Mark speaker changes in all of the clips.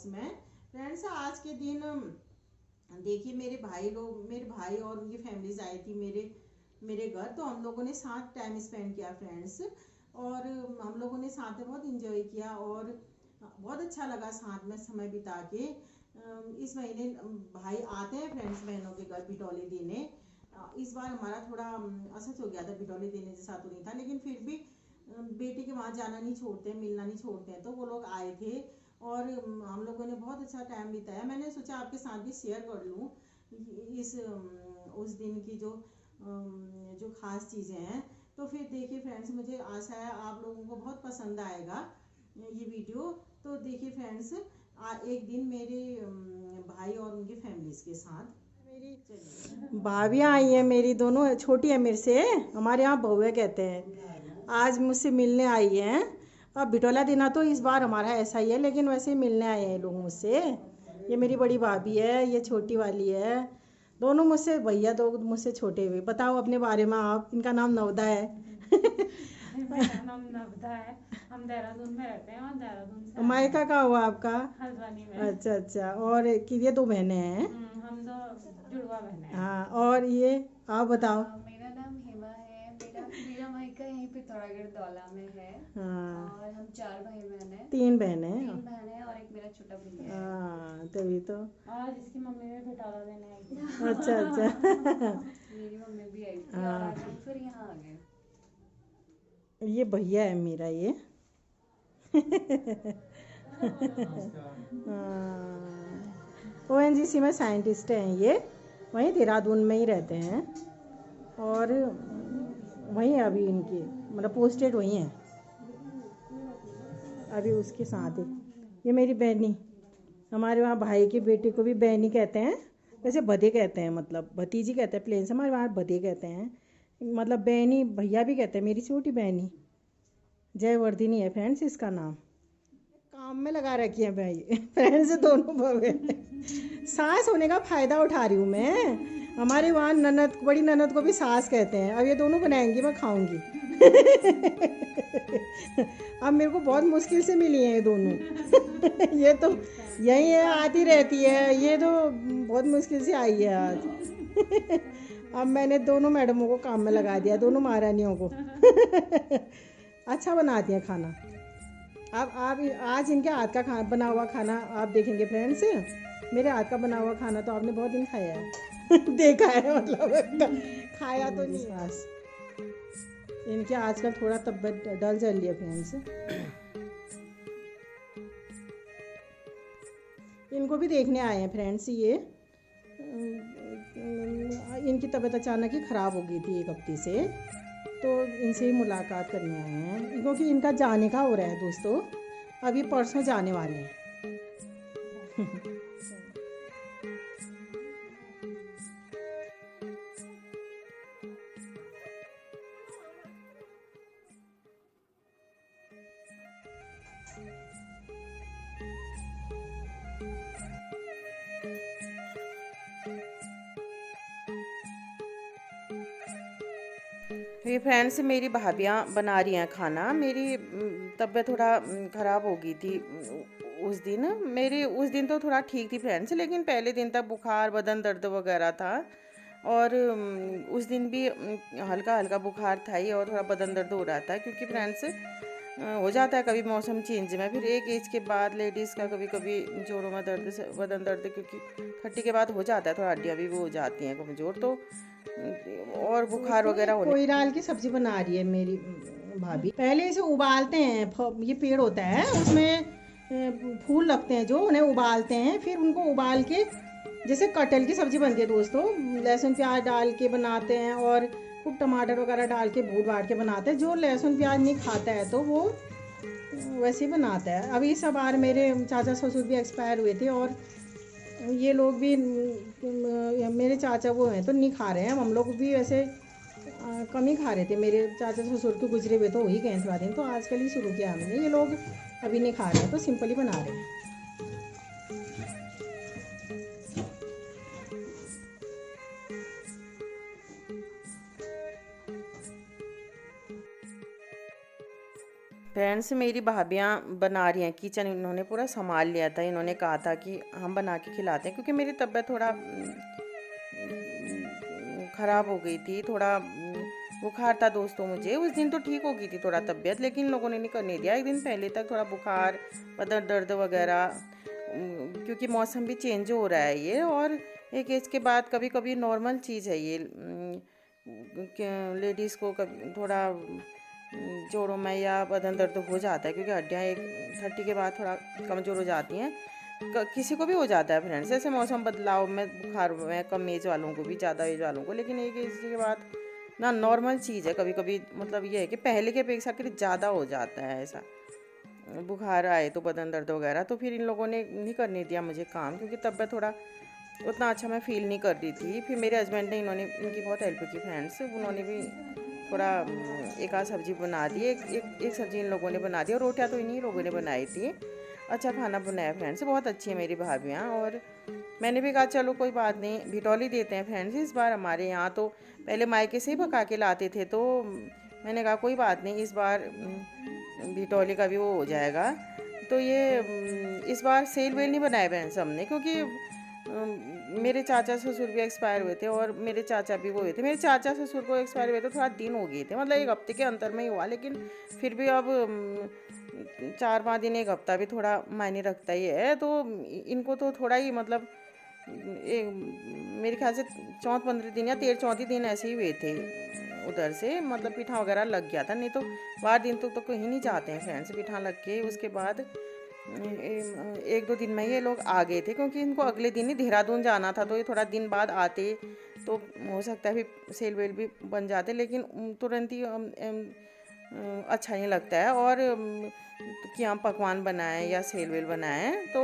Speaker 1: Blogs में। Friends आज के दिन देखिए मेरे भाई और उनकी फैमिलीज आई थी मेरे घर, तो हम लोगों ने साथ टाइम स्पेंड किया फ्रेंड्स। और हम लोगों ने साथ में बहुत इंजॉय किया और बहुत अच्छा लगा साथ में समय बिता के। इस महीने भाई आते हैं फ्रेंड्स बहनों के घर बिटौली देने। इस बार हमारा थोड़ा असच हो गया था, बिटौली देने जैसा तो नहीं था, लेकिन फिर भी बेटी के वहाँ जाना नहीं छोड़ते, मिलना नहीं छोड़ते हैं, तो वो लोग आए थे और हम लोगों ने बहुत अच्छा टाइम बिताया। मैंने सोचा आपके साथ भी शेयर कर लूँ इस उस दिन की जो खास चीज़ें हैं। तो फिर देखिए फ्रेंड्स, मुझे आशा है आप लोगों को बहुत पसंद आएगा ये वीडियो। तो देखिए फ्रेंड्स, एक दिन मेरे भाई और उनकी फैमिलीज के साथ मेरी भाभियाँ आई हैं, मेरी दोनों छोटी है मेरे से, हमारे यहाँ बहुएं कहते हैं। आज मुझसे मिलने आई हैं। अब बिटौला देना तो इस बार हमारा ऐसा ही है, लेकिन वैसे ही मिलने आए हैं लोग मुझसे। ये मेरी बड़ी भाभी है, ये छोटी वाली है, दोनों मुझसे भैया, दो मुझसे छोटे हुए। बताओ अपने बारे में आप। इनका नाम नवदा है।
Speaker 2: मेरा नाम नवदा है। हम देहरादून में रहते हैं और देहरादून से
Speaker 1: मायका कहाँ हुआ आपका?
Speaker 2: हल्द्वानी में।
Speaker 1: अच्छा अच्छा। और ये दो बहनें हैं?
Speaker 2: हम दो जुड़वा बहनें हैं।
Speaker 1: हाँ। और ये आप बताओ।
Speaker 3: मेरा नाम हेमा है। मेरा मायका यहीं पिथौरागढ़ दौला में है।
Speaker 1: हाँ।
Speaker 3: और हम 4 भाई बहन हैं।
Speaker 1: 3 बहनें।
Speaker 3: 3 बहन है और एक मेरा छोटा भैया है।
Speaker 1: हाँ तभी तो।
Speaker 2: और इसकी मम्मी भी बिटौला देने आई थी।
Speaker 1: अच्छा अच्छा।
Speaker 3: मेरी मम्मी भी आई थी और
Speaker 1: हाँ।
Speaker 3: आज हम फिर यहाँ आ गए।
Speaker 1: ये भैया है मेरा ये। ओएनजीसी में साइंटिस्ट हैं ये, वहीं देहरादून में ही रहते हैं और वहीं अभी इनकी मतलब पोस्टेड वहीं हैं अभी उसके साथ ही। ये मेरी बहनी, हमारे वहाँ भाई की बेटी को भी बहनी कहते हैं, वैसे भदे कहते हैं, मतलब भतीजी कहते हैं प्लेन से, हमारे वहाँ भदे कहते हैं, मतलब बहनी भैया भी कहते हैं। मेरी छोटी बहनी जयवर्धिनी है फ्रेंड्स इसका नाम। काम में लगा रखी है भाई फ्रेंड्स दोनों बहू। सास होने का फ़ायदा उठा रही हूँ मैं। हमारे वहाँ ननद, बड़ी ननद को भी सास कहते हैं। अब ये दोनों बनाएंगी, मैं खाऊंगी। अब मेरे को बहुत मुश्किल से मिली हैं ये दोनों। ये तो यही है, आती रहती है, ये तो बहुत मुश्किल से आई है आज। अब मैंने दोनों मैडमों को काम में लगा दिया, दोनों महारानियों को। अच्छा बनाती हैं खाना। अब आप आज इनके हाथ का खाना बना हुआ खाना आप देखेंगे फ्रेंड्स। मेरे हाथ का बना हुआ खाना तो आपने बहुत दिन खाया है। देखा है मतलब, खाया तो नहीं बस। इनके आजकल थोड़ा तबीयत डल चल रही है फ्रेंड्स। इनको भी देखने आए हैं फ्रेंड्स। ये इनकी तबीयत अचानक ही ख़राब हो गई थी 1 हफ्ते से, तो इनसे ही मुलाकात करने आए हैं, क्योंकि इनका जाने का हो रहा है दोस्तों, अभी परसों जाने वाले हैं। ये फ्रेंड्स मेरी भाभियाँ बना रही हैं खाना। मेरी तबीयत थोड़ा ख़राब हो गई थी उस दिन। मेरी उस दिन तो थोड़ा ठीक थी फ्रेंड्स, लेकिन पहले दिन तक बुखार, बदन दर्द वगैरह था। और उस दिन भी हल्का हल्का बुखार था ही और थोड़ा बदन दर्द हो रहा था, क्योंकि फ्रेंड्स हो जाता है कभी मौसम चेंज में। फिर एक एज के बाद लेडीज़ का कभी कभी जोड़ों में दर्द, बदन दर्द, क्योंकि 30 के बाद हो जाता है, थोड़ा हड्डियाँ भी वो हो जाती हैं कमज़ोर, तो और बुखार वगैरह होने। कोई दाल की सब्जी बना रही है मेरी भाभी। पहले इसे उबालते हैं, ये पेड़ होता है उसमें फूल लगते हैं जो, उन्हें उबालते हैं, फिर उनको उबाल के जैसे कटहल की सब्जी बनती है दोस्तों, लहसुन प्याज डाल के बनाते हैं और खूब टमाटर वगैरह डाल के भून भाट के बनाते हैं। जो लहसुन प्याज नहीं खाता है तो वो वैसे ही बनाता है। अभी सब बार मेरे चाचा ससुर भी एक्सपायर हुए थे और ये लोग भी, मेरे चाचा वो हैं तो नहीं खा रहे हैं। हम लोग भी वैसे कम ही खा रहे थे। मेरे चाचा ससुर के गुजरे हुए तो वही गए थोड़ा दिन, तो आजकल ही शुरू किया हमने। ये लोग अभी नहीं खा रहे हैं तो सिंपल ही बना रहे हैं।
Speaker 4: फ्रेंड्स मेरी भाभियाँ बना रही हैं, किचन इन्होंने पूरा संभाल लिया था। इन्होंने कहा था कि हम बना के खिलाते हैं, क्योंकि मेरी तबीयत थोड़ा ख़राब हो गई थी, थोड़ा बुखार था दोस्तों मुझे। उस दिन तो ठीक हो गई थी थोड़ा तबीयत, लेकिन लोगों ने नहीं करने दिया। एक दिन पहले तक थोड़ा बुखार, बदन दर्द वगैरह, क्योंकि मौसम भी चेंज हो रहा है ये, और एक एज के बाद कभी कभी नॉर्मल चीज़ है ये। लेडीज़ को कभी थोड़ा जोड़ों में या बदन दर्द हो जाता है, क्योंकि हड्डियाँ एक 30 के बाद थोड़ा कमज़ोर हो जाती हैं। किसी को भी हो जाता है फ्रेंड्स, ऐसे मौसम बदलाव में बुखार में कम एज वालों को भी, ज़्यादा एज वालों को। लेकिन एक एज के बाद ना नॉर्मल चीज़ है, कभी कभी मतलब ये है कि पहले के अपेक्षा के ज़्यादा हो जाता है ऐसा, बुखार आए तो बदन दर्द वगैरह। तो फिर इन लोगों ने नहीं करने दिया मुझे काम, क्योंकि तबीयत थोड़ा उतना अच्छा मैं फ़ील नहीं कर रही थी। फिर मेरे हस्बैंड ने इनकी बहुत हेल्प की फ्रेंड्स, उन्होंने भी थोड़ा एक आध सब्ज़ी बना दी, एक सब्ज़ी इन लोगों ने बना दी, और रोटियां तो इन्हीं लोगों ने बनाई थी। अच्छा खाना बनाया फ्रेंड्स, बहुत अच्छी है मेरी भाभियाँ। और मैंने भी कहा चलो कोई बात नहीं, भिटौली देते हैं फ्रेंड्स इस बार। हमारे यहाँ तो पहले मायके से ही पका के लाते थे, तो मैंने कहा कोई बात नहीं, इस बार भिटौली का भी वो हो जाएगा। तो ये इस बार सेल वेल नहीं बनाए फ्रेंड्स हमने, क्योंकि मेरे चाचा ससुर भी एक्सपायर हुए थे, और मेरे चाचा भी वो हुए थे। मेरे चाचा ससुर को एक्सपायर हुए थे थोड़ा दिन हो गए थे, मतलब एक हफ्ते के अंतर में ही हुआ, लेकिन फिर भी अब 4-5 दिन, एक हफ्ता भी थोड़ा मायने रखता ही है। तो इनको तो थोड़ा ही मतलब मेरे ख्याल से 14-15 दिन या 13-14 दिन ऐसे ही हुए थे उधर से, मतलब पीठा वगैरह लग गया था। नहीं तो 12 दिन तो कहीं नहीं जाते हैं फ्रेंड्स पीठा लग के। उसके बाद 1-2 दिन में ये लोग आ गए थे, क्योंकि इनको अगले दिन ही देहरादून जाना था, तो ये थोड़ा दिन बाद आते तो हो सकता है फिर सेल वेल भी बन जाते, लेकिन तुरंत ही अच्छा नहीं लगता है। और कि हम पकवान बनाएं या सेल वेल बनाएं, तो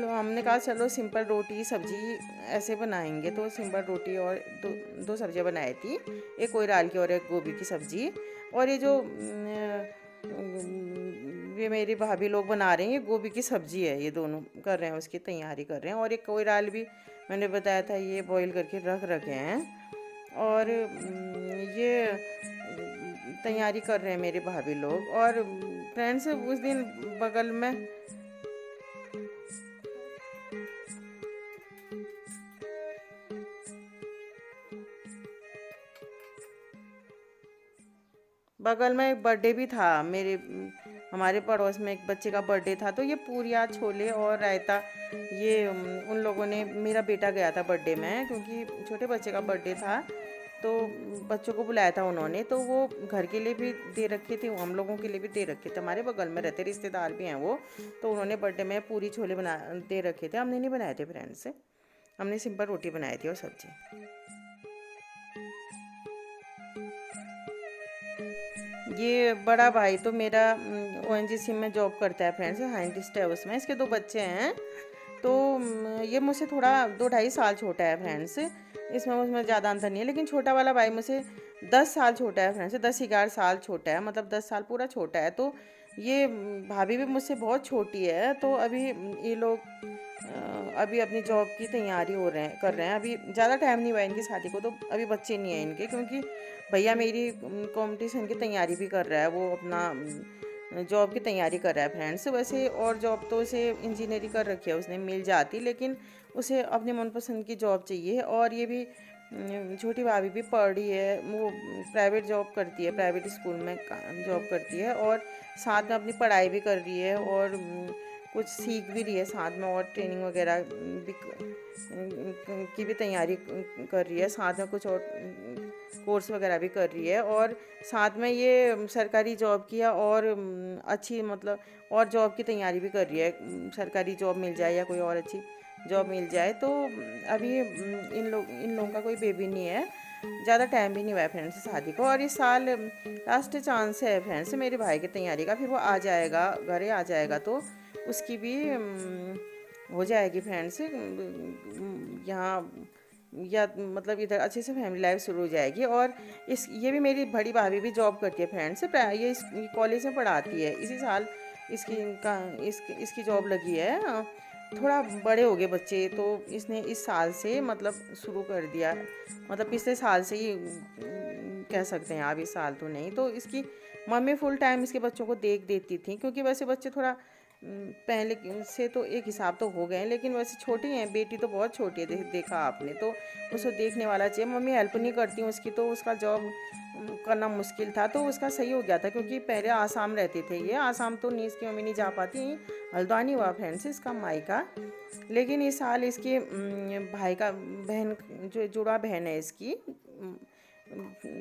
Speaker 4: हमने कहा चलो सिंपल रोटी सब्जी ऐसे बनाएंगे। तो सिंपल रोटी और दो सब्जियां बनाई थी, एक कोयराल की और एक गोभी की सब्जी। और ये जो ये मेरी भाभी लोग बना रहे हैं, ये गोभी की सब्जी है, ये दोनों कर रहे हैं, उसकी तैयारी कर रहे हैं। और एक कोयराल भी मैंने बताया था, ये बॉईल करके रख रखे हैं, और ये तैयारी कर रहे हैं मेरे भाभी लोग। और फ्रेंड्स उस दिन बगल में एक बर्थडे भी था हमारे पड़ोस में, एक बच्चे का बर्थडे था। तो ये पूरियाँ, छोले और रायता, ये उन लोगों ने, मेरा बेटा गया था बर्थडे में, क्योंकि छोटे बच्चे का बर्थडे था, तो बच्चों को बुलाया था उन्होंने। तो वो घर के लिए भी दे रखे थे, हम लोगों के लिए भी दे रखे थे। हमारे बगल में रहते रिश्तेदार भी हैं वो, तो उन्होंने बर्थडे में पूरी छोले बना दे रखे थे। हमने नहीं बनाए थे फ्रेंड्स, हमने सिंपल रोटी बनाई थी और सब्जी। ये बड़ा भाई तो मेरा ONGC में जॉब करता है फ्रेंड्स, साइंटिस्ट है उसमें। इसके 2 बच्चे हैं, तो ये मुझसे थोड़ा 2-2.5 साल छोटा है फ्रेंड्स। उसमें ज़्यादा अंतर नहीं है, लेकिन छोटा वाला भाई मुझसे 10 साल छोटा है फ्रेंड्स, 10-11 साल छोटा है, मतलब 10 साल पूरा छोटा है। तो ये भाभी भी मुझसे बहुत छोटी है। तो अभी ये लोग अभी अपनी जॉब की तैयारी कर रहे हैं। अभी ज़्यादा टाइम नहीं हुआ इनकी शादी को, तो अभी बच्चे नहीं हैं इनके, क्योंकि भैया मेरी कंपटीशन की तैयारी भी कर रहा है, वो अपना जॉब की तैयारी कर रहा है फ्रेंड्स। वैसे और जॉब तो उसे इंजीनियरिंग कर रखी है उसने, मिल जाती, लेकिन उसे अपने मनपसंद की जॉब चाहिए। और ये भी छोटी भाभी भी पढ़ रही है, वो प्राइवेट जॉब करती है, प्राइवेट स्कूल में जॉब करती है, और साथ में अपनी पढ़ाई भी कर रही है, और कुछ सीख भी रही है साथ में, और ट्रेनिंग वगैरह की भी तैयारी कर रही है, साथ में कुछ और कोर्स वगैरह भी कर रही है। और साथ में ये सरकारी जॉब की है, और अच्छी मतलब और जॉब की तैयारी भी कर रही है, सरकारी जॉब मिल जाए या कोई और अच्छी जॉब मिल जाए। तो अभी इन लोगों का कोई बेबी नहीं है, ज़्यादा टाइम भी नहीं हुआ है फ्रेंड्स शादी को। और इस साल लास्ट चांस है फ्रेंड्स मेरे भाई की तैयारी का, फिर वो आ जाएगा, घरे आ जाएगा, तो उसकी भी हो जाएगी फ्रेंड्स यहाँ, या मतलब इधर अच्छे से फैमिली लाइफ शुरू हो जाएगी। और ये भी मेरी बड़ी भाभी भी जॉब करती है फ्रेंड्स, ये कॉलेज में पढ़ाती है, इसी साल इसकी जॉब लगी है। थोड़ा बड़े हो गए बच्चे, तो इसने इस साल से मतलब शुरू कर दिया, मतलब पिछले साल से ही कह सकते हैं आप, इस साल तो नहीं। तो इसकी मम्मी फुल टाइम इसके बच्चों को देख देती थी, क्योंकि वैसे बच्चे थोड़ा पहले से तो एक हिसाब तो हो गए हैं, लेकिन वैसे छोटी हैं, बेटी तो बहुत छोटी है, देखा आपने, तो उसको देखने वाला चाहिए। मम्मी हेल्प नहीं करती हूँ उसकी, तो उसका जॉब करना मुश्किल था, तो उसका सही हो गया था, क्योंकि पहले आसाम रहते थे ये। आसाम तो नहीं, इसकी मम्मी नहीं जा पाती, हल्द्वानी हुआ फ्रेंड्स इसका मायका। लेकिन इस साल इसके भाई का बहन जो जुड़ा बहन है इसकी,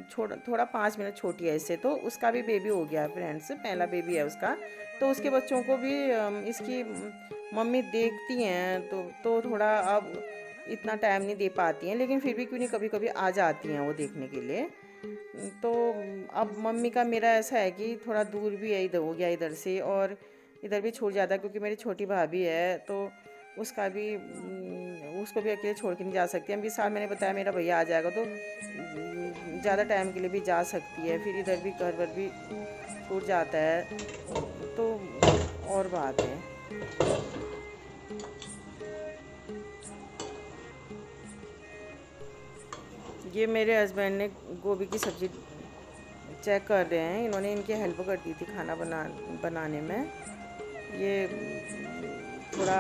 Speaker 4: थोड़ा 5 मिनट छोटी है इससे, तो उसका भी बेबी हो गया फ्रेंड्स, पहला बेबी है उसका। तो उसके बच्चों को भी इसकी मम्मी देखती हैं, तो थोड़ा अब इतना टाइम नहीं दे पाती हैं, लेकिन फिर भी क्यों नहीं कभी कभी आ जाती हैं वो देखने के लिए। तो अब मम्मी का मेरा ऐसा है कि थोड़ा दूर भी है, इधर हो गया इधर से, और इधर भी छूट जाता है, क्योंकि मेरी छोटी भाभी है, तो उसका भी उसको भी अकेले छोड़ के नहीं जा सकती। अभी साल मैंने बताया मेरा भैया आ जाएगा, तो ज़्यादा टाइम के लिए भी जा सकती है, फिर इधर भी घर पर भी छूट जाता है, तो और बात है। ये मेरे हस्बैंड ने गोभी की सब्ज़ी चेक कर रहे हैं, इन्होंने इनकी हेल्प कर दी थी खाना बनाने में। ये थोड़ा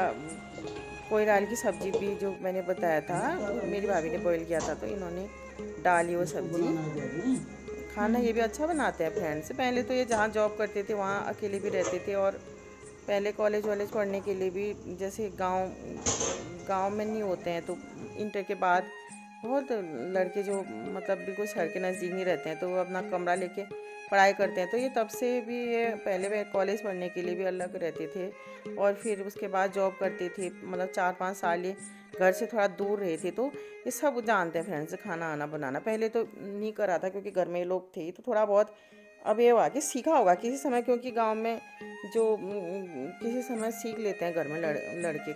Speaker 4: कोई दाल की सब्ज़ी भी जो मैंने बताया था, मेरी भाभी ने बॉईल किया था, तो इन्होंने डाली वो सब्ज़ी। खाना ये भी अच्छा बनाते हैं फ्रेंड्स। पहले तो ये जहाँ जॉब करते थे वहाँ अकेले भी रहते थे, और पहले कॉलेज वॉलेज पढ़ने के लिए भी, जैसे गांव में नहीं होते हैं, तो इंटर के बाद बहुत लड़के जो मतलब बिल्कुल शहर के नज़दीक नहीं रहते हैं, तो वो अपना कमरा लेके पढ़ाई करते हैं। तो ये तब से भी, ये पहले वे कॉलेज पढ़ने के लिए भी अलग रहते थे, और फिर उसके बाद जॉब करते थे, मतलब 4-5 साल ये घर से थोड़ा दूर रहे थे। तो ये सब जानते हैं फ्रेंड्स, खाना आना बनाना। पहले तो नहीं करा था, क्योंकि घर में लोग थे, तो थोड़ा बहुत अब ये हुआ कि सीखा होगा किसी समय, क्योंकि गांव में जो किसी समय सीख लेते हैं घर में लड़के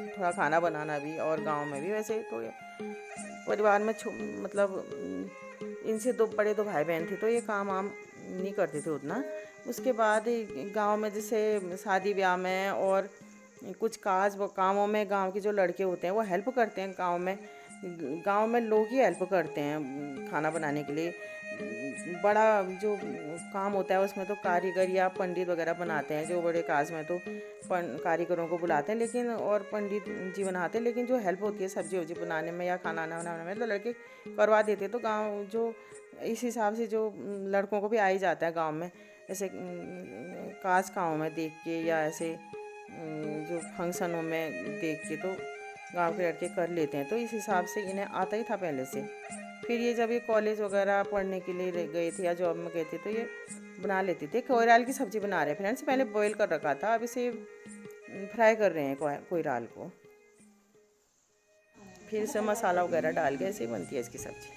Speaker 4: थोड़ा खाना बनाना भी, और गांव में भी। वैसे तो परिवार में मतलब इनसे दो भाई बहन थे, तो ये काम वाम नहीं करते थे उतना। उसके बाद गांव में जैसे शादी ब्याह में और कुछ कामों में गांव के जो लड़के होते हैं वो हेल्प करते हैं। गांव में लोग ही हेल्प करते हैं खाना बनाने के लिए। बड़ा जो काम होता है उसमें तो कारीगर या पंडित वगैरह बनाते हैं, जो बड़े काज में तो कारीगरों को बुलाते हैं, लेकिन और पंडित जी बनाते हैं। लेकिन जो हेल्प होती है सब्जी वब्जी बनाने में या खाना बनाने में, तो लड़के करवा देते। तो गांव जो इस हिसाब से जो लड़कों को भी आ ही जाता है गांव में, ऐसे काज कामों में देख के, या ऐसे जो फंक्शनों में देख के, तो गांव के लड़के कर लेते हैं। तो इस हिसाब से इन्हें आता ही था पहले से। फिर ये जब ये कॉलेज वगैरह पढ़ने के लिए गए थे या जॉब में गए थे, तो ये बना लेते थे। कोयराल की सब्ज़ी बना रहे हैं फ्रेंड्स, पहले बॉईल कर रखा था, अब इसे फ्राई कर रहे हैं कोयराल को, फिर से मसाला वगैरह डाल के ऐसे बनती है इसकी सब्ज़ी।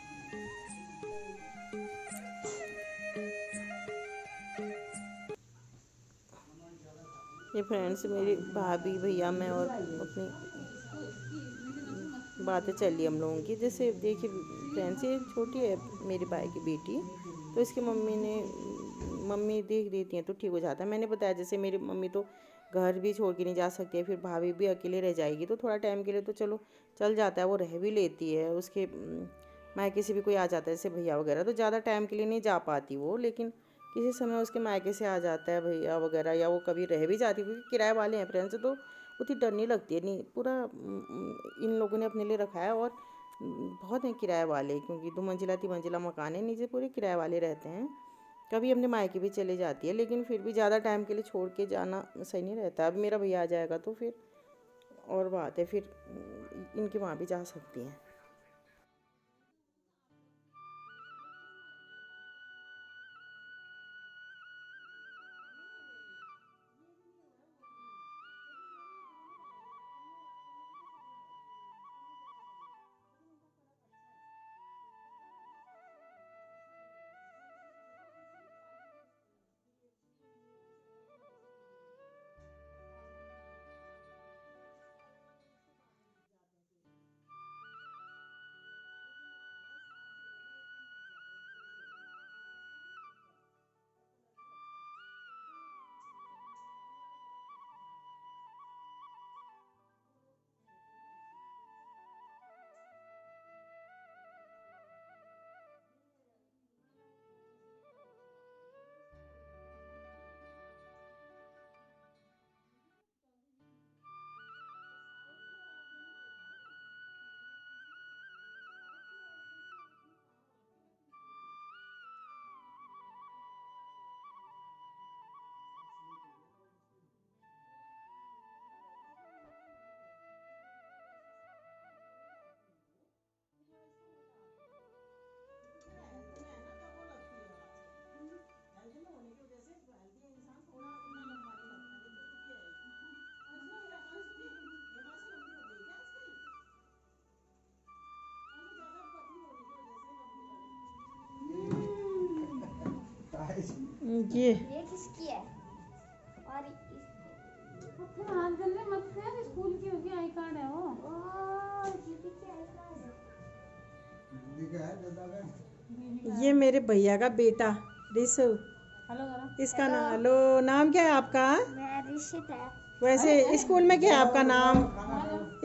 Speaker 4: ये फ्रेंड्स मेरी भाभी भैया मैं और अपनी बातें चल रही हम लोगों की। जैसे देखिए फ्रेंड्स, ये छोटी है मेरे भाई की बेटी, तो इसकी मम्मी देख देती हैं तो ठीक हो जाता है। मैंने बताया जैसे मेरी मम्मी तो घर भी छोड़ के नहीं जा सकती है, फिर भाभी भी अकेले रह जाएगी, तो थोड़ा टाइम के लिए तो चलो चल जाता है, वो रह भी लेती है। उसके मायके से भी कोई आ जाता है जैसे भैया वगैरह, तो ज़्यादा टाइम के लिए नहीं जा पाती वो, लेकिन किसी समय उसके मायके से आ जाता है भैया वगैरह, या वो कभी रह भी जाती है, क्योंकि किराए वाले हैं फ्रेंड्स, तो उतनी डर नहीं लगती है। नहीं, पूरा इन लोगों ने अपने लिए रखा है, और बहुत हैं किराए वाले, क्योंकि 2 मंजिला 3 मंजिला मकान है, नीचे पूरे किराए वाले रहते हैं। कभी अपने मायके भी चले जाती है, लेकिन फिर भी ज़्यादा टाइम के लिए छोड़ के जाना सही नहीं रहता। अब मेरा भैया आ जाएगा तो फिर और बात है, फिर इनके वहाँ भी जा सकती हैं। ये
Speaker 3: किसकी है? और
Speaker 2: अपने हाथ गंदे मत कर, स्कूल की होगी आई कार्ड है वो।
Speaker 3: दीदी की आई कार्ड।
Speaker 1: ये मेरे भैया का बेटा ऋषु,
Speaker 2: हेलो करो।
Speaker 1: इसका नाम, हेलो, नाम क्या है आपका?
Speaker 3: मैं ऋषित है।
Speaker 1: वैसे स्कूल में क्या है आपका नाम?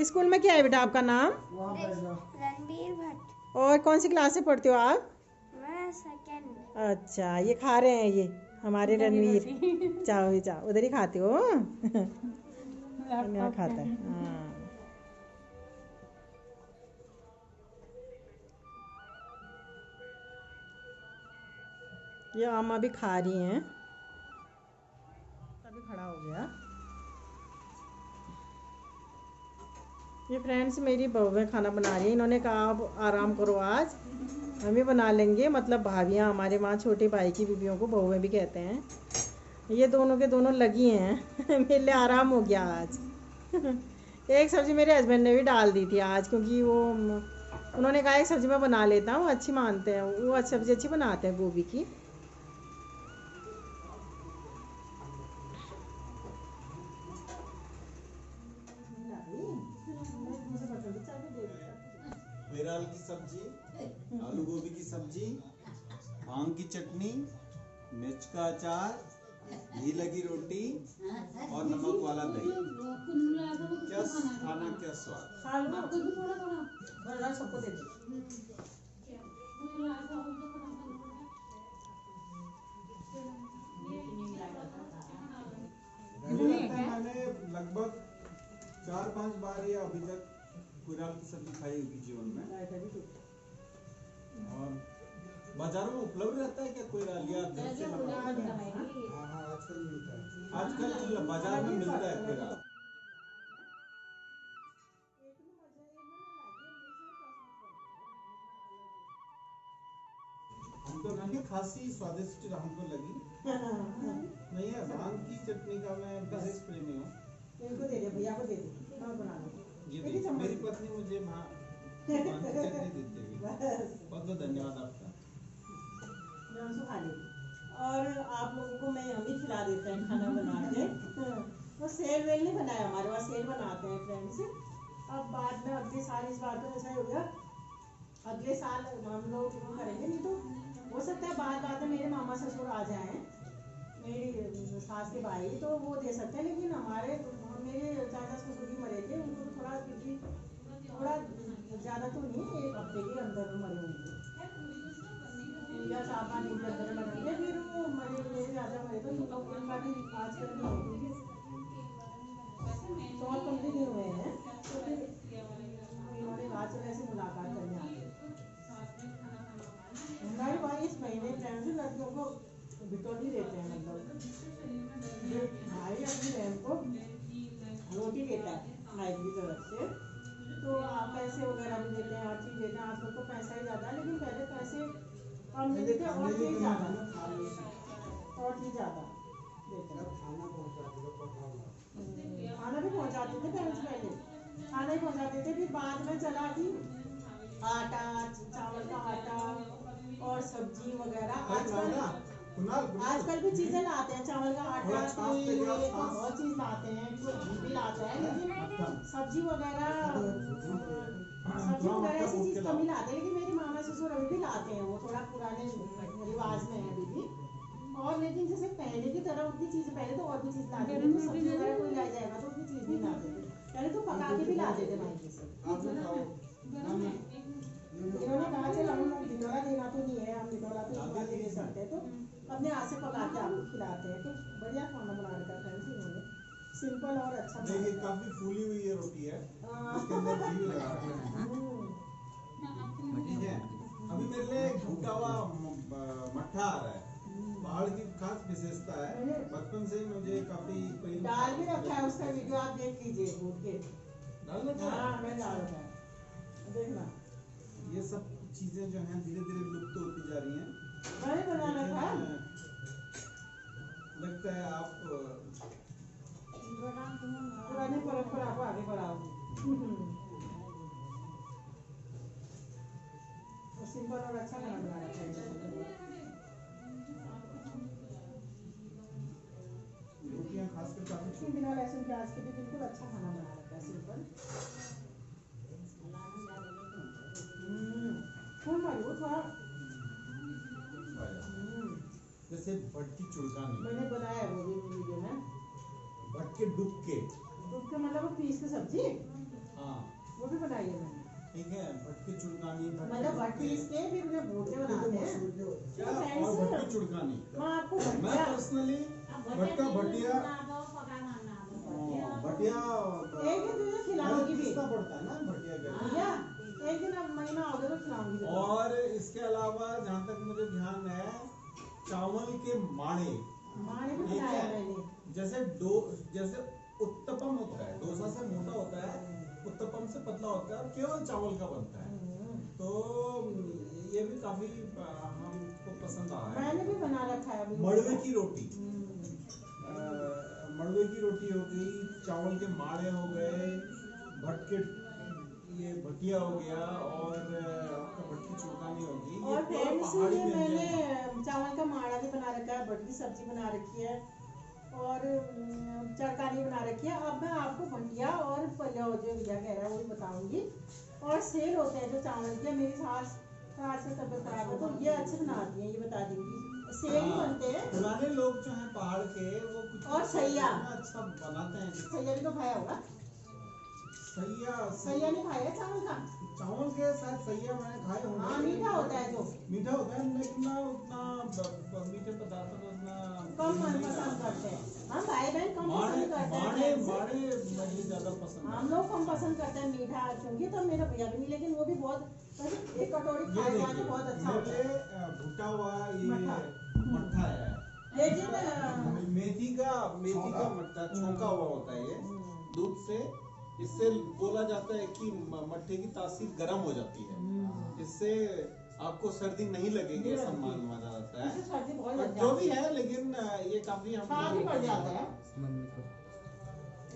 Speaker 1: स्कूल में क्या है बेटा आपका नाम?
Speaker 3: रणबीर भट्ट।
Speaker 1: और कौन सी क्लास से पढ़ते हो आप?
Speaker 3: मैं सेकंड।
Speaker 1: अच्छा, ये खा रहे हैं ये हमारे रणवीर। चाहो चाहो, उधर ही खाते हो? यहाँ खाता है। हाँ, ये आमा भी खा रही हैं। अभी खड़ा हो गया। ये फ्रेंड्स मेरी बहुएं खाना बना रही हैं। इन्होंने कहा आप आराम करो, आज हम ही बना लेंगे। मतलब भाभियाँ, हमारे वहाँ छोटे भाई की बीवियों को बहुएं भी कहते हैं। ये दोनों के दोनों लगी हैं। मेरे लिए आराम हो गया आज। एक सब्ज़ी मेरे हस्बैंड ने भी डाल दी थी आज, क्योंकि वो उन्होंने कहा एक सब्ज़ी मैं बना लेता हूँ, अच्छी मानते हैं वो, सब्ज़ी अच्छी बनाते हैं गोभी की।
Speaker 5: दाल की सब्जी, आलू गोभी की सब्जी, भांग की चटनी, मिर्च का अचार, घी लगी रोटी और नमक वाला दही। क्या खाना, क्या स्वाद।
Speaker 1: सबको दे दो।
Speaker 5: मुझे लगता है मैंने लगभग 4-5 बार ये अभी तक कुराल की सब्जी खाई होगी जीवन में। और बाजारों में उपलब्ध रहता है क्या कुराल, या घर से मंगाते हैं? हाँ, आजकल मिलता है। आजकल बाजार में मिलता है कुराल। हमको लगी खासी स्वादिष्ट, हमको लगी नहीं है। भांग की चटनी का मैं विशेष प्रेमी हूँ।
Speaker 1: इनको दे दे, भैया को दे दे, मैं बना लूँ।
Speaker 5: मेरी पत्नी मुझे भांग की चटनी देती है। बहुत बहुत धन्यवाद आपका।
Speaker 1: खा लेगी। और आप लोगों को मैं हम ही खिला देते हैं खाना बना के। वो सेल वेल नहीं बनाया, हमारे वहाँ सेल बनाते हैं फ्रेंड्स। अब बाद में अगले साल, इस बार तो ऐसा ही हो गया, अगले साल हम लोग करेंगे। नहीं तो हो सकता है बाद में मेरे मामा ससुर आ जाएं, मेरी सास के भाई, तो वो दे सकते हैं। लेकिन मेरे चाचा ससुर भी मरे थे, उनको थोड़ा ज़्यादा तो नहीं, 1 हफ्ते के अंदर मरे होंगे, या 4-5 दिन के अंदर मरेंगे। फिर वो मेरे चाचा मरे, तो इन लोग उनका भी आजकल नहीं है, क्योंकि 14-15 दिन हुए हैं। तो फिर इन्होंने कहा चलो ऐसे मुलाकात करने आते हैं। हमारे भाई इस महीने फ्रेंड्स लड़कियों को बिटौली देते हैं। मतलब भाई अपनी बहन को रोटी देता है भाई की तरफ से, तो आप पैसे वगैरह भी देते हैं, हर चीज़ देते हैं। आजकल तो पैसा ही ज़्यादा है, लेकिन पहले पैसे कम मिलते थे और चीज़ ज़्यादा देते हैं। खाना भी पहुँचाते थे पहले, खाना ही पहुँचाते थे। फिर बाद में चला कि आटा, चावल का आटा और सब्जी वगैरह। आजकल भी चीजें लाते हैं, चावल का आटा, तेल, बहुत चीज लाते हैं, घी भी लाते हैं। लेकिन सब्जी वगैरह ऐसी चीज कम ही लाते हैं। लेकिन मेरे मामा ससुर अभी भी लाते हैं, वो थोड़ा पुराने रिवाज में है अभी भी। और लेकिन जैसे पहले की तरह उतनी चीज, पहले तो और भी चीज लाते थे, तो सब्जी वगैरह कोई ला जाएगा तो उतनी चीज नहीं लाते थे। पहले तो पका के भी लाते थे मायके से। इन्होंने कहा चल हम भिंडोरा देना तो नहीं है, हम भिंडोरा तो इस बार दे सकते हैं, तो अपने हाथ से पका के आपको खिलाते हैं। तो बढ़िया खाना बना रखा है फ्रेंड्स इन्होंने, सिंपल और अच्छा।
Speaker 5: देखिए काफी फूली हुई ये रोटी है, इसके अंदर घी लगा है। ठीक है, अभी मेरे लिए भूटा हुआ मट्ठा आ रहा है। पहाड़ की खास विशेषता है, बचपन से ही मुझे काफी प्रेम।
Speaker 1: दाल भी रखा है, उसका वीडियो आप देख लीजिए, भूट के
Speaker 5: डाल रखा है।
Speaker 1: हाँ, मैं डाल रखा है, देखना।
Speaker 5: ये सब चीजें जो हैं धीरे धीरे लुप्त होती जा रही हैं।
Speaker 1: मैंने बना रखा है।
Speaker 5: लगता है आप
Speaker 1: पुरानी परंपरा को आगे बढ़ाओगे। सिंपल और अच्छा खाना बना रखा है। बिना लहसुन प्याज के भी बिल्कुल अच्छा खाना बना रखा है, सिंपल। फुल मजबूत थोड़ा।
Speaker 5: जैसे भटकी चुड़कानी,
Speaker 1: मैंने बनाया वो भी वीडियो में।
Speaker 5: भटके डुबके,
Speaker 1: उसका मतलब वो पीस की सब्जी,
Speaker 5: हाँ
Speaker 1: वो भी बनाई है मैंने।
Speaker 5: ठीक है, भटके चुड़कानी,
Speaker 1: मतलब भट पीस के फिर उन्हें भून के बनाते हैं।
Speaker 5: क्या और भटकी चुड़कानी।
Speaker 1: मैं आपको
Speaker 5: मैं
Speaker 1: भटिया
Speaker 5: पर्सनली भटका भटिया भटिया
Speaker 1: एक दिन तुझे खिलाऊंगी भी
Speaker 5: किसका पड़ता है ना भटिया के,
Speaker 1: भैया, एक दिन अब महीना हो गया तो खिलाऊंगी भी।
Speaker 5: और इसके अलावा जहाँ तक मुझे ध्यान है, चावल के माड़े,
Speaker 1: माने भी
Speaker 5: ठीक
Speaker 1: बनाया
Speaker 5: है।
Speaker 1: मैंने।
Speaker 5: जैसे उत्तपम होता है, डोसा से मोटा होता है, उत्तपम से पतला होता है, केवल चावल का बनता है। तो ये भी काफी हमको पसंद आया है।
Speaker 1: मैंने भी बना रखा है अभी।
Speaker 5: मड़वे की रोटी, मड़वे की रोटी हो गई, चावल के माड़े हो गए, भटके ये भटिया हो गया, और आपका भटकी चुड़कानी होगी। ये
Speaker 1: और
Speaker 5: पूरा
Speaker 1: फ्रेंड्स
Speaker 5: पहाड़ी
Speaker 1: ये
Speaker 5: व्यंजन
Speaker 1: मैंने
Speaker 5: है।
Speaker 1: चावल का माड़ा भी बना रखा है, भट की सब्जी बना रखी है, और चरकानी बना रखी है। अब मैं आपको भटिया और पुलाव जो भैया कह रहा है वो भी बताऊंगी। और सेल होते हैं जो चावल के, मेरी सास का तबियत खराब है तो ये अच्छे बनाती हैं, ये बता दूंगी। सेल ही बनते हैं।
Speaker 5: पुराने लोग जो हैं पहाड़ के, वो कुछ
Speaker 1: और सैया।
Speaker 5: इतना अच्छा बनाते हैं कि
Speaker 1: सैया भी तो खाया होगा। सैया नहीं खाया चावल का।
Speaker 5: चावल के साथ सैया मैंने खाए होंगे।
Speaker 1: हाँ, मीठा होता है जो।
Speaker 5: मीठा होता है, लेकिन ना उतना मीठे पदार्थों को उतना
Speaker 1: कम पसंद करते हैं हम भाई बहन, कम
Speaker 5: माड़े
Speaker 1: पसंद करते हैं
Speaker 5: माड़े
Speaker 1: friends।
Speaker 5: माड़े मुझे ज्यादा पसंद
Speaker 1: हम लोग कम पसंद करते हैं मीठा, क्योंकि तो मेरा भैया भी नहीं, लेकिन वो भी बहुत, एक कटोरी
Speaker 5: है। ये
Speaker 1: खाए
Speaker 5: देखिए,
Speaker 1: तो बहुत अच्छा होता
Speaker 5: मेरे
Speaker 1: है।
Speaker 5: लिए भुटा हुआ ये
Speaker 1: मट्ठा।
Speaker 5: मट्ठा है,
Speaker 1: लेकिन
Speaker 5: मेथी का मट्ठा छोंका हुआ होता है ये दूध से। इससे बोला जाता है कि मट्ठे की तासीर गर्म हो जाती है, इससे आपको सर्दी नहीं लगेगी, ऐसा माना जाता
Speaker 1: इससे
Speaker 5: है।
Speaker 1: सर्दी बहुत
Speaker 5: और
Speaker 1: लग
Speaker 5: जो
Speaker 1: जाती
Speaker 5: भी
Speaker 1: है,
Speaker 5: है, लेकिन ये काफी
Speaker 1: स्वाद ही बढ़ जाता है।
Speaker 5: है।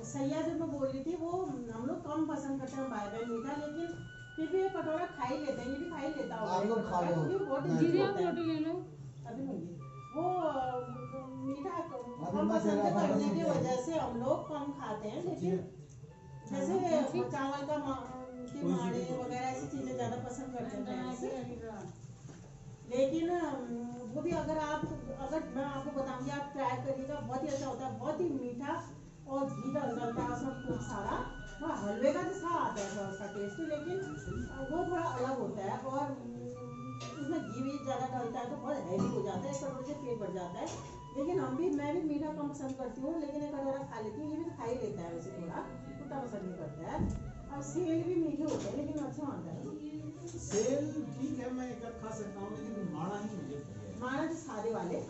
Speaker 1: सैया जो मैं बोल रही थी वो हम लोग कम पसंद करते हैं भाई बहन मीठा, लेकिन फिर भी ये कटोरा खा ही लेते हैं, ये भी खा ही लेता होगा।
Speaker 6: आप लोग खा लो।
Speaker 1: क्योंकि बहुत
Speaker 6: नहीं,
Speaker 2: दीदी
Speaker 1: टेस्टी
Speaker 2: आप
Speaker 1: होता है।
Speaker 2: रोटी ले लो।
Speaker 1: अभी लूंगी वो मीठा
Speaker 6: अभी
Speaker 1: कम
Speaker 6: मैं
Speaker 1: पसंद
Speaker 6: तेरा खाता
Speaker 1: करने की
Speaker 6: नहीं हूँ।
Speaker 1: वजह से हम लोग कम खाते हैं, लेकिन जैसे चावल का के माड़े वगैरह ऐसी चीजें ज्यादा पसंद करते हैं ऐसे। लेकिन वो भी अगर मैं आपको बताऊंगी, आप ट्राई करिएगा, बहुत ही अच्छा होता है, बहुत ही मीठा, और घी डलता है उसमें खूब सारा। थोड़ा हलवे का जैसा आता है थोड़ा सा टेस्ट, लेकिन वो थोड़ा अलग होता है, और उसमें घी भी ज़्यादा डलता है तो बहुत हैवी हो जाता है, एक कटोरे से पेट भर जाता है। लेकिन मैं भी मीठा कम पसंद करती हूँ, लेकिन एक कटोरा खा लेती हूँ। ये भी तो खा ही लेता है वैसे, थोड़ा उतना पसंद नहीं करता है। और सेल भी मीठे होते हैं, लेकिन अच्छा आता है।
Speaker 5: सेल ठीक है, मैं एक आध खा सकता हूँ, लेकिन माड़ा ही मुझे प्रिय है।
Speaker 1: माना जो सादे वाले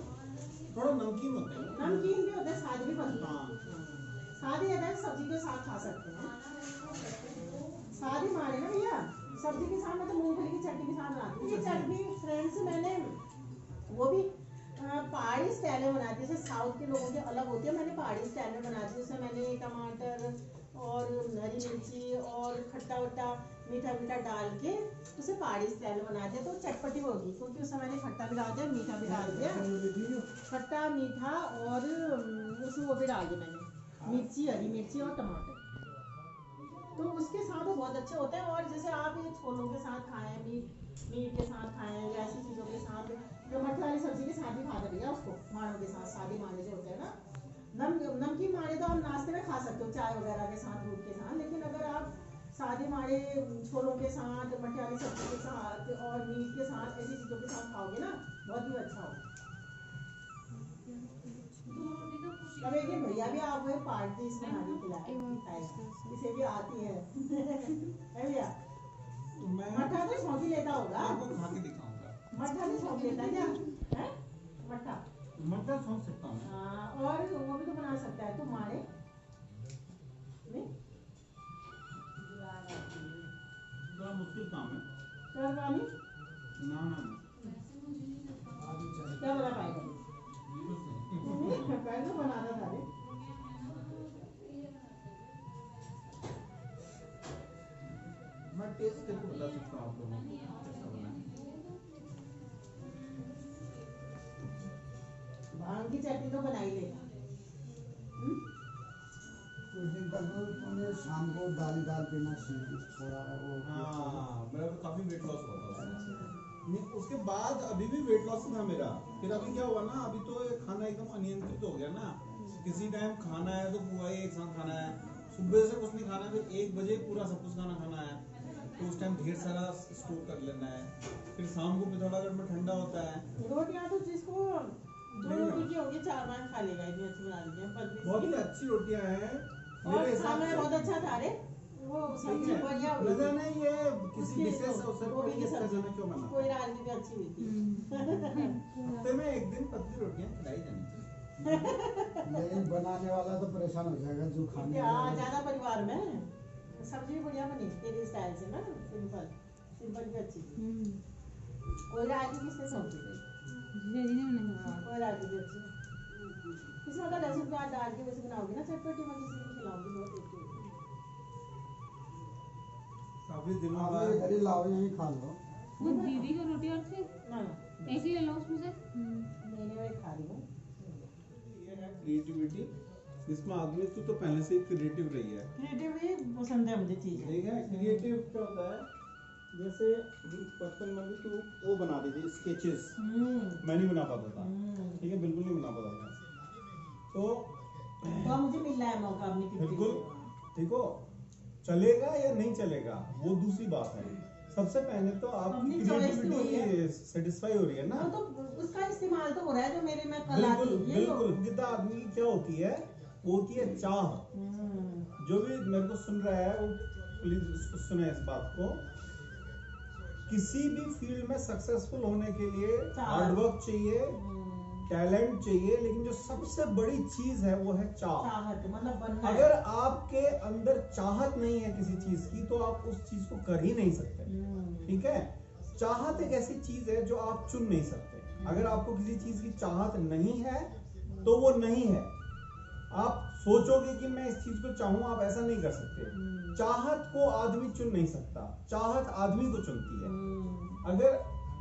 Speaker 5: थोड़ा नमकीन होते हैं ना।
Speaker 1: नमकीन भी होते हैं, सादे भी बनते हैं।
Speaker 5: हाँ।
Speaker 1: सादे अगर सब्जी के साथ खा सकते हैं। सादे मारे ना भैया, सब्जी के साथ, मतलब मूंगफली की चटनी के साथ बनाती हूँ। ये चटनी फ्रेंड्स मैंने वो भी पहाड़ी स्टाइल में बनाती है, जैसे साउथ के लोगों के अलग होती है, मैंने पहाड़ी स्टाइल में बनाती हूँ। उसमें मैंने टमाटर और हरी मिर्ची और खट्टा वट्टा मीठा मीठा डाल के उसे पहाड़ी स्टाइल में बनाते हैं, तो चटपटी होगी, क्योंकि उसमें मैंने खट्टा भी डाल दिया, मीठा भी डाल दिया, खट्टा मीठा, और उसमें वो भी डाल दिया मैंने मिर्ची, हरी मिर्ची और टमाटर। तो उसके साथ वो बहुत अच्छे होते हैं। और जैसे आप ये छोलों के साथ खाएं, मीट के साथ खाएं, या ऐसी चीज़ों के साथ, जो मटर वाली सब्जी के साथ भी खाते भैया उसको, माड़ों के साथ, सादे माड़े जो होते हैं ना, नमकीन माड़े तो आप नाश्ते में खा सकते हो, चाय वगैरह के साथ, दूध के साथ। लेकिन अगर आप सादे माड़े छोलों के साथ, मटर वाली सब्जी के साथ और मीट के साथ, ऐसी चीज़ों के साथ खाओगे ना, बहुत ही अच्छा होगा। अब एक दिन भैया भी आप वो पार्टी बना के खिलाए, इसे भी आती है है भैया।
Speaker 5: तो मैं
Speaker 1: मट्ठा तो सौंधी लेता होगा,
Speaker 5: आपको खा के दिखाऊंगा।
Speaker 1: मट्ठा भी सौंध लेता है क्या है? मट्ठा
Speaker 5: मटर सौंप सकता हूँ मैं।
Speaker 1: हाँ, और वो भी तो बना सकता है, तो माड़े नहीं
Speaker 5: बड़ा मुश्किल काम है।
Speaker 1: चरवानी
Speaker 5: ना ना ना,
Speaker 1: क्या बना पाएगा पहले बनाना था रे।
Speaker 5: मैं टेस्ट करके बता सकता हूँ आप लोगों को कैसा बना है।
Speaker 1: भांग की चटनी तो बना ही लेगा।
Speaker 6: कुछ दिन तक तो तुमने शाम को दाल पीना छोड़ा है वो।
Speaker 5: हाँ मेरा तो काफी वेट लॉस हुआ था नहीं, उसके बाद अभी भी वेट लॉस था मेरा। फिर अभी क्या हुआ ना, अभी तो ये खाना एकदम अनियंत्रित हो गया ना। किसी टाइम खाना है तो पूरा एक साथ खाना है, सुबह से कुछ नहीं खाना है, फिर 1 बजे पूरा सब कुछ खाना है, तो उस टाइम ढेर सारा स्टोर कर लेना है। फिर शाम को पिथौरागढ़ में ठंडा होता है।
Speaker 1: रोटियां तो जिसको 2 रोटी की होगी 4 बार खा लेगा, इतनी अच्छी बना दी है।
Speaker 5: बहुत ही अच्छी रोटियां हैं
Speaker 1: और
Speaker 5: मेरे हिसाब
Speaker 1: खाना
Speaker 5: से।
Speaker 1: बहुत अच्छा था रे, वो सब्जी बढ़िया हुई
Speaker 5: लगा
Speaker 1: थी।
Speaker 5: नहीं ये किसी
Speaker 1: उसकी
Speaker 5: विशेष अवसर पर
Speaker 1: रोटी की
Speaker 5: इसका
Speaker 1: सब्जी
Speaker 5: खाना क्यों बना।
Speaker 1: कोई राजगी भी अच्छी हुई थी।
Speaker 5: हफ्ते में एक दिन पतली रोटियां खिलाई जानी चाहिए।
Speaker 6: लेकिन बनाने वाला तो परेशान हो जाएगा जो खाने
Speaker 1: क्या
Speaker 6: वाला।
Speaker 1: ज्यादा परिवार में सब्जी भी बढ़िया बनी तेरे स्टाइल से ना, सिंपल सिंपल भी अच्छी थी। कोई राजगी किसने सब्जी कोई राजगी भी अच्छी है। इसमें अगर लहसुन प्याज डाल के वैसे बनाओगी ना चटपटी, मैं किसी को खिलाऊंगी, बहुत टेस्टी होगी।
Speaker 5: काफी दिनों
Speaker 6: आप
Speaker 5: बाद
Speaker 6: इधर ही लाओ, यहीं खा लो।
Speaker 2: वो दीदी का रोटी और थे
Speaker 1: ना
Speaker 2: एक ही ले लो उसमें से।
Speaker 1: मैंने वही खा रही हूँ।
Speaker 5: ये है क्रिएटिविटी, जिसमें आदमी तो पहले से ही क्रिएटिव रही है।
Speaker 1: क्रिएटिव भी पसंद है मुझे चीज़।
Speaker 5: ठीक है, क्रिएटिव क्या होता है, जैसे बचपन में भी तो वो बना रही थी स्केचेस, मैं नहीं बना पाता था। ठीक है, बिल्कुल नहीं बना पाता था। तो
Speaker 1: मुझे मिल रहा है मौका अपनी
Speaker 5: बिल्कुल ठीक हो, चलेगा या नहीं चलेगा वो दूसरी बात है। सबसे पहले तो आपकी
Speaker 1: अपनी choice तो हुई है।
Speaker 5: क्रिएटिविटी सेटिस्फाई हो रही है ना।
Speaker 1: वो तो उसका इस्तेमाल तो हो रहा है जो मेरे में कला थी
Speaker 5: बिल्कुल
Speaker 1: ये तो।
Speaker 5: बिल्कुल। जितना आदमी की क्या होती है, वो होती है चाह। जो भी मेरे को सुन रहा है वो प्लीज सुने इस बात को। किसी भी फील्ड में सक्सेसफुल होने के लिए हार्ड वर्क चाहिए, टैलेंट चाहिए, लेकिन जो सबसे बड़ी चीज है वो है चाह।
Speaker 1: चाहत मतलब बनना
Speaker 5: अगर आपके अंदर चाहत नहीं है किसी चीज की तो आप उस चीज को कर ही नहीं सकते। ठीक है, चाहत एक ऐसी चीज है जो आप चुन नहीं सकते। अगर आपको किसी चीज की चाहत नहीं है तो वो नहीं है। आप सोचोगे कि मैं इस चीज को चाहूं, आप ऐसा नहीं कर सकते। चाहत को आदमी चुन नहीं सकता, चाहत आदमी को चुनती है। अगर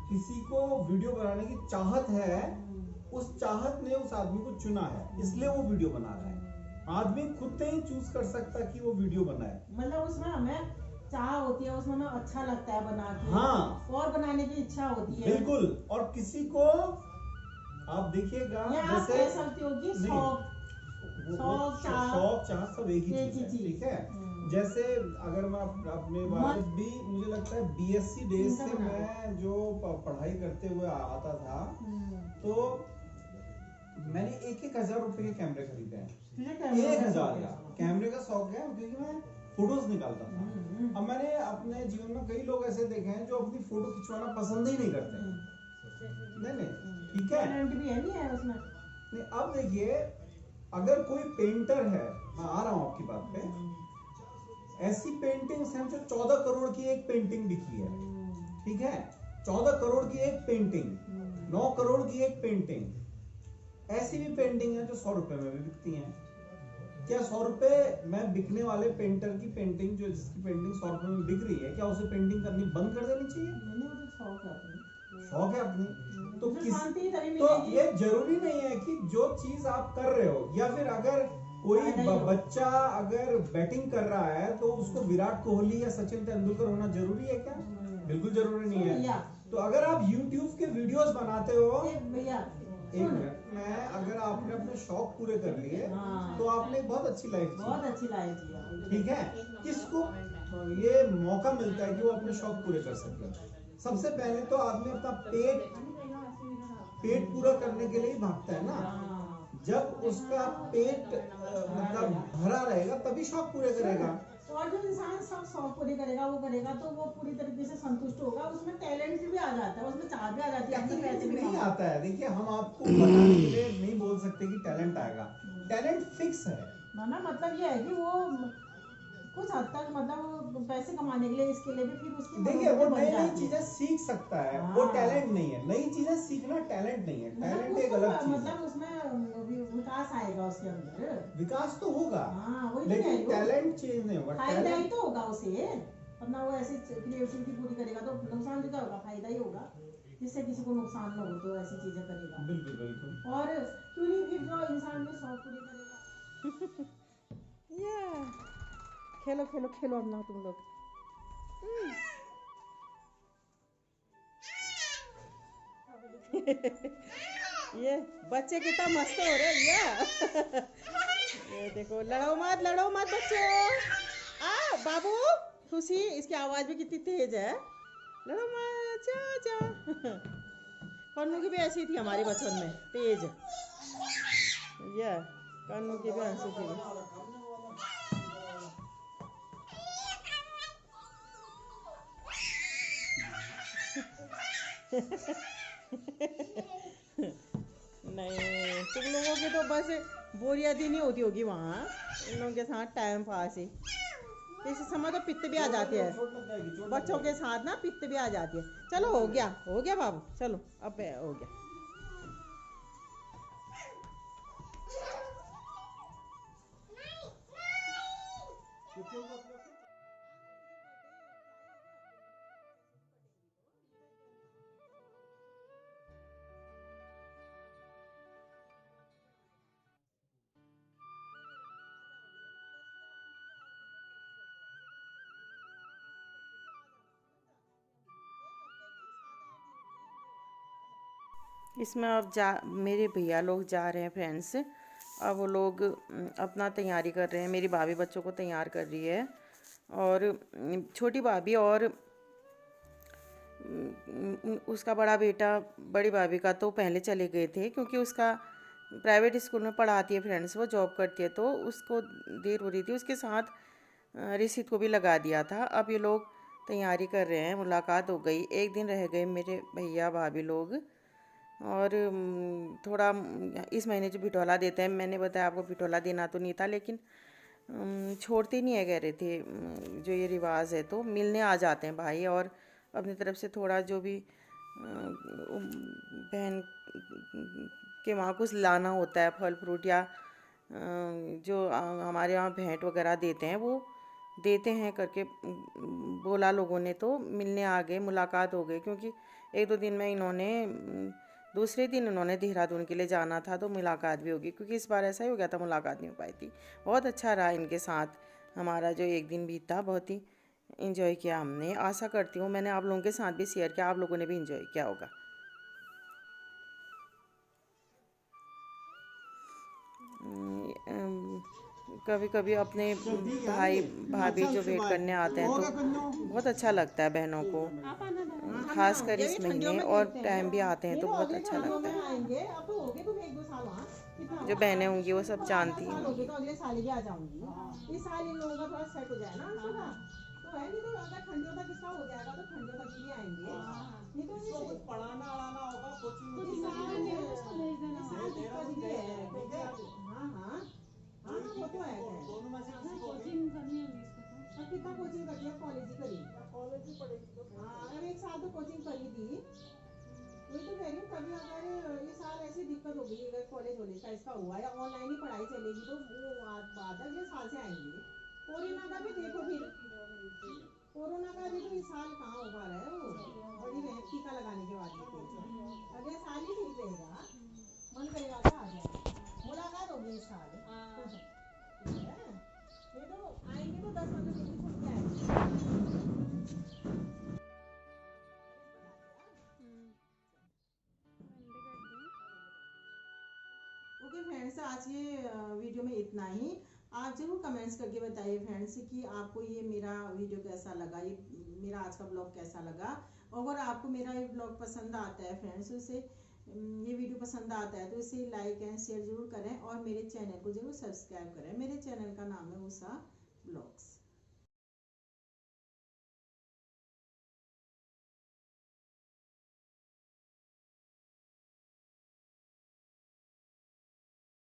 Speaker 5: किसी को वीडियो बनाने की चाहत है, उस चाहत ने उस आदमी को चुना है, इसलिए वो वीडियो बना रहा है। आदमी खुद नहीं चूज कर सकता कि वो वीडियो बनाए।
Speaker 1: मतलब उसमें हमें चाह होती है, उसमें हमें अच्छा लगता है बना के।
Speaker 5: हाँ,
Speaker 1: और बनाने की इच्छा होती है
Speaker 5: बिल्कुल। और किसी को आप देखिएगा,
Speaker 1: या आप
Speaker 5: जैसे
Speaker 1: कह सकते हो कि
Speaker 5: नहीं,
Speaker 1: शौक शौक, चाह,
Speaker 5: शौक चाह सब एक ही
Speaker 1: एक
Speaker 5: चीज
Speaker 1: ही
Speaker 5: है।
Speaker 1: चीज।
Speaker 5: ठीक है, जैसे अगर मैं अपने बारे में भी, मुझे लगता है बीएससी डेज से मैं जो पढ़ाई करते हुए आता था, तो मैंने 1,000 रुपए के कैमरे खरीदे हैं। 1,000 का कैमरे का शौक है, क्योंकि मैं फोटोज निकालता था। अब मैंने अपने जीवन में कई लोग ऐसे देखे हैं जो अपनी फोटो खिंचवाना पसंद ही नहीं करते। नहीं, ठीक है,
Speaker 1: टैलेंट भी है नहीं है उसमें।
Speaker 5: नहीं। अब देखिए, अगर कोई पेंटर है, मैं आ रहा हूं आपकी बात पे, ऐसी पेंटिंग्स हैं जो 14 करोड़ की एक पेंटिंग बिकी है। ठीक है, 14 करोड़ की एक पेंटिंग, 9 करोड़ की एक पेंटिंग। ऐसी भी पेंटिंग है जो 100 रुपए में भी बिकती हैं। क्या 100 रुपए में बिकने वाले पेंटर की पेंटिंग, जो जिसकी पेंटिंग 100 रुपए में बिक रही है, क्या उसे पेंटिंग करनी बंद कर देनी चाहिए?
Speaker 1: मैंने वो तो शौक है अपनी।
Speaker 5: शौक है अपनी, तो
Speaker 1: मुझे
Speaker 5: किस
Speaker 1: शांति तभी
Speaker 5: तो
Speaker 1: मिलेगी।
Speaker 5: ये जरूरी नहीं है कि जो चीज आप कर रहे हो, या फिर अगर कोई बच्चा अगर बैटिंग कर रहा है तो उसको विराट कोहली या सचिन तेंदुलकर होना जरूरी है क्या? बिल्कुल जरूरी नहीं है।
Speaker 1: भैया,
Speaker 5: तो अगर आप YouTube के वीडियोस बनाते हो,
Speaker 1: भैया
Speaker 5: एक मिनट में, अगर आपने अपने शौक पूरे कर लिए
Speaker 1: हाँ।
Speaker 5: तो आपने एक बहुत अच्छी लाइफ
Speaker 1: बहुत
Speaker 5: जी।
Speaker 1: अच्छी लाइफ जी।
Speaker 5: ठीक है, किसको ये मौका मिलता है कि वो अपने शौक पूरे कर सके? सबसे पहले तो आदमी अपना पेट पूरा करने के लिए ही भागता है ना। जब उसका पेट मतलब भरा रहेगा तभी शौक पूरे करेगा।
Speaker 1: और जो इंसान सब शौक पूरे करेगा वो करेगा तो वो पूरी तरीके से संतुष्ट होगा। उसमें टैलेंट भी आ जाता है, उसमें चाह भी आ जाती है, अपने पैसे भी
Speaker 5: नहीं
Speaker 1: कमाओ।
Speaker 5: आता है। देखिए, हम आपको बताने के लिए नहीं बोल सकते कि टैलेंट आएगा। टैलेंट फिक्स है।
Speaker 1: ना मतलब ये है कि वो कुछ हद तक मतलब पैसे कमाने के लिए इसके लिए भी फिर उसकी
Speaker 5: देखिए, वो
Speaker 1: बन
Speaker 5: नई नई
Speaker 1: जाती है।
Speaker 5: चीजें सीख सकता है,
Speaker 1: हाँ।
Speaker 5: वो टैलेंट नहीं है। नई चीजें सीखना टैलेंट नहीं है, टैलेंट एक अलग चीज है।
Speaker 1: मतलब उसमें विकास आएगा उसके अंदर।
Speaker 5: विकास तो होगा,
Speaker 1: हाँ वही
Speaker 5: लेकिन टैलेंट चेंज नहीं होगा।
Speaker 1: फायदा ही
Speaker 5: टैलेंट
Speaker 1: तो होगा उसे। अपना वो ऐसे क्रिएटिविटी पूरी करेगा तो नुकसान भी तो होगा, फायदा ही होगा। जिससे किसी को नुकसान न हो तो ऐसी चीजें करेगा।
Speaker 5: बिल्कुल बिल्कुल।
Speaker 1: और क्यों नहीं फिर जो इंसान में शौक पूरे करेगा।
Speaker 4: या खेलो खेलो खेलो अपना तुम लोग। ये बच्चे कितना मस्त हो रहे हैं ये देखो, लड़ो मत बच्चों। आ बाबू, खुशी इसकी आवाज भी कितनी तेज है। लड़ो मत, जा जा। कन्नू की भी ऐसी थी हमारे बचपन में, तेज। ये कन्नू की भी ऐसी थी। नहीं, तुम लोगों की तो बस बोरियत ही नहीं होती होगी वहाँ, इन लोगों के साथ टाइम पास ही। इस समय तो पित्त भी आ जाती है बच्चों के साथ ना, पित्त भी आ जाती है। चलो हो गया बाबू, चलो अब हो गया। इसमें अब मेरे भैया लोग जा रहे हैं फ्रेंड्स। अब वो लोग अपना तैयारी कर रहे हैं। मेरी भाभी बच्चों को तैयार कर रही है, और छोटी भाभी और उसका बड़ा बेटा, बड़ी भाभी का तो पहले चले गए थे, क्योंकि उसका प्राइवेट स्कूल में पढ़ाती है फ्रेंड्स, वो जॉब करती है, तो उसको देर हो रही थी। उसके साथ रिसित को भी लगा दिया था। अब ये लोग तैयारी कर रहे हैं, मुलाकात हो गई। एक दिन रह गए मेरे भैया भाभी लोग, और थोड़ा इस महीने जो बिटौला देते हैं, मैंने बताया आपको बिटौला देना तो नहीं था, लेकिन छोड़ते नहीं है, कह रहे थे जो ये रिवाज है, तो मिलने आ जाते हैं भाई, और अपनी तरफ से थोड़ा जो भी बहन के वहाँ कुछ लाना होता है, फल फ्रूट या जो हमारे यहाँ भेंट वगैरह देते हैं, वो देते हैं करके बोला लोगों ने, तो मिलने आ गए, मुलाकात हो गई। क्योंकि एक दो दिन में इन्होंने दूसरे दिन उन्होंने देहरादून के लिए जाना था, तो मुलाकात भी होगी। क्योंकि इस बार ऐसा ही हो गया था, मुलाकात नहीं हो पाई थी। बहुत अच्छा रहा इनके साथ हमारा जो एक दिन बीता, बहुत ही इंजॉय किया हमने। आशा करती हूँ मैंने आप लोगों के साथ भी शेयर किया, आप लोगों ने भी इंजॉय किया होगा। कभी कभी अपने भाई भाभी जो वेट करने आते हैं, तो बहुत अच्छा लगता है बहनों को, खासकर इस महीने, और टाइम भी आते हैं तो बहुत अच्छा लगता है। जो बहनें होंगी वो सब जानती हैं।
Speaker 1: अगले साल ही आ जाऊंगी, इस साल इन लोगों का थोड़ा सेट हो जाए ना, तो है नहीं तो अगर ठंडियों तक इसका हो जाएगा तो ठंडियों तक भी आएंगे। नहीं तो इसको कुछ पढ़ाना अड़ाना होगा, कोचिंग
Speaker 2: कुछ सामान है उसको भेज देना वहाँ।
Speaker 1: हाँ वो तो है।
Speaker 2: कोचिंग करनी होगी इसको तो।
Speaker 1: कितना कोचिंग कर लिया, कॉलेज ही करी, कॉलेज ही पढ़ेगी। हाँ अगर एक साल तो कोचिंग करी थी, वही तो कह रही हूँ। कभी अगर ये साल ऐसी दिक्कत होगी, अगर कॉलेज वॉलेज का इसका हुआ या ऑनलाइन ही पढ़ाई चलेगी, तो वो बात अगले साल से आएंगे। कोरोना का भी देखो, फिर कोरोना का भी तो इस साल कहाँ हो पा रहा है, वो बड़ी बहन टीका लगाने के बाद अगले साल ही ठीक रहेगा। मन करेगा क्या आ जाए, मुलाकात होगी इस साल। ये तो आएंगे तो 10-15 दिन की छुट्टी आएगी। ओके फ्रेंड्स, आज ये वीडियो में इतना ही। आप जरूर कमेंट्स करके बताइए फ्रेंड्स कि आपको ये मेरा वीडियो कैसा लगा, ये मेरा आज का ब्लॉग कैसा लगा। अगर आपको मेरा ये ब्लॉग पसंद आता है फ्रेंड्स, उसे ये वीडियो पसंद आता है तो इसे लाइक एंड शेयर जरूर करें, और मेरे चैनल को जरूर सब्सक्राइब करें। मेरे चैनल का नाम है उषा ब्लॉग्स।